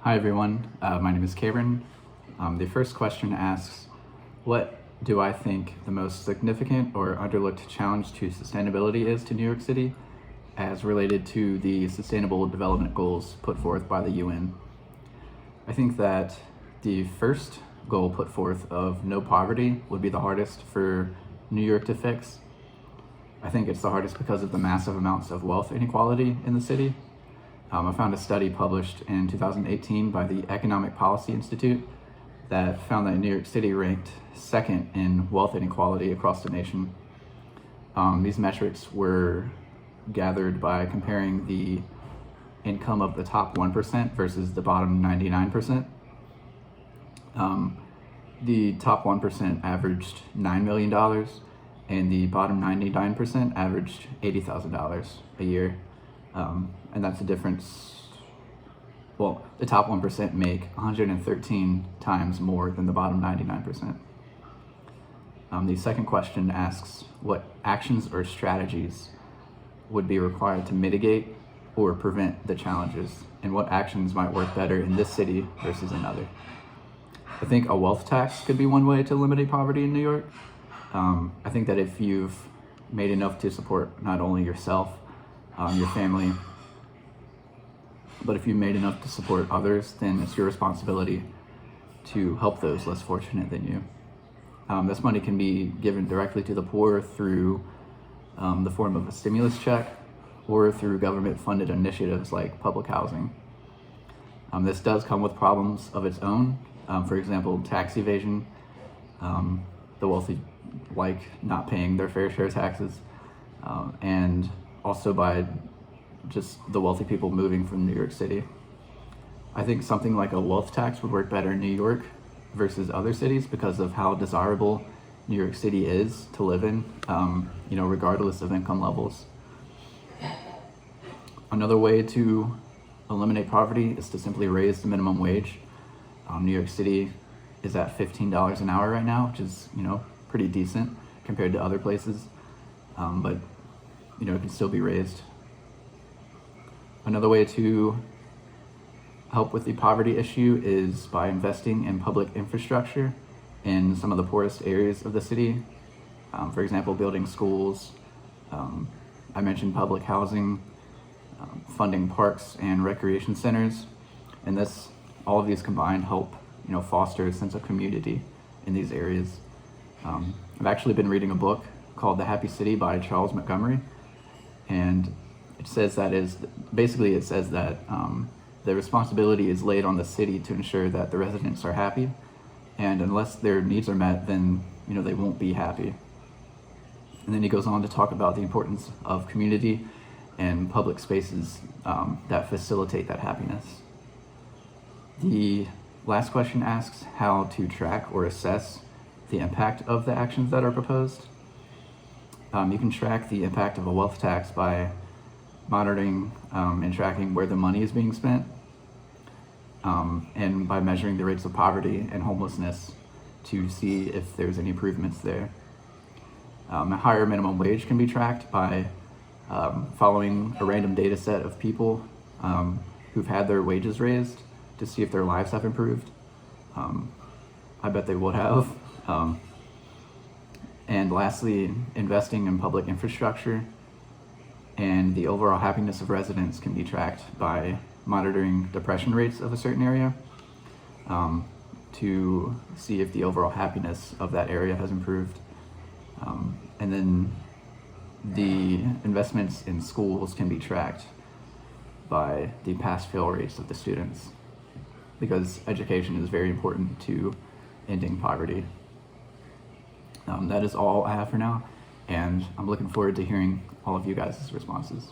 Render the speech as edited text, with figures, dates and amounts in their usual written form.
Hi everyone, my name is Cameron. The first question asks, what do I think the most significant or underlooked challenge to sustainability is to New York City as related to the Sustainable Development Goals put forth by the UN? I think that the first goal put forth of no poverty would be the hardest for New York to fix. I think it's the hardest because of the massive amounts of wealth inequality in the city. I found a study published in 2018 by the Economic Policy Institute that found that New York City ranked second in wealth inequality across the nation. These metrics were gathered by comparing the income of the top 1% versus the bottom 99%. The top 1% averaged $9 million and the bottom 99% averaged $80,000 a year. And that's a difference. Well, the top 1% make 113 times more than the bottom 99%. The second question asks what actions or strategies would be required to mitigate or prevent the challenges, and what actions might work better in this city versus another. I think a wealth tax could be one way to eliminate poverty in New York. I think that if you've made enough to support not only yourself, your family, but if you've made enough to support others, then it's your responsibility to help those less fortunate than you. This money can be given directly to the poor through the form of a stimulus check or through government-funded initiatives like public housing. This does come with problems of its own. For example, tax evasion. The wealthy like not paying their fair share taxes, and also by just the wealthy people moving from New York City. I think something like a wealth tax would work better in New York versus other cities because of how desirable New York City is to live in, regardless of income levels. Another way to eliminate poverty is to simply raise the minimum wage. New York City is at $15 an hour right now, which is, pretty decent compared to other places, but it can still be raised. Another way to help with the poverty issue is by investing in public infrastructure in some of the poorest areas of the city. For example, building schools. I mentioned public housing, funding parks and recreation centers, and all of these combined help, foster a sense of community in these areas. I've actually been reading a book called The Happy City by Charles Montgomery, and it says that the responsibility is laid on the city to ensure that the residents are happy, and unless their needs are met, then they won't be happy. And then he goes on to talk about the importance of community and public spaces that facilitate that happiness. The last question asks how to track or assess the impact of the actions that are proposed. You can track the impact of a wealth tax by monitoring and tracking where the money is being spent, and by measuring the rates of poverty and homelessness to see if there's any improvements there. A higher minimum wage can be tracked by following a random data set of people who've had their wages raised to see if their lives have improved. I bet they would have. And lastly, investing in public infrastructure and the overall happiness of residents can be tracked by monitoring depression rates of a certain area to see if the overall happiness of that area has improved. And then the investments in schools can be tracked by the pass-fail rates of the students, because education is very important to ending poverty. That is all I have for now, and I'm looking forward to hearing all of you guys' responses.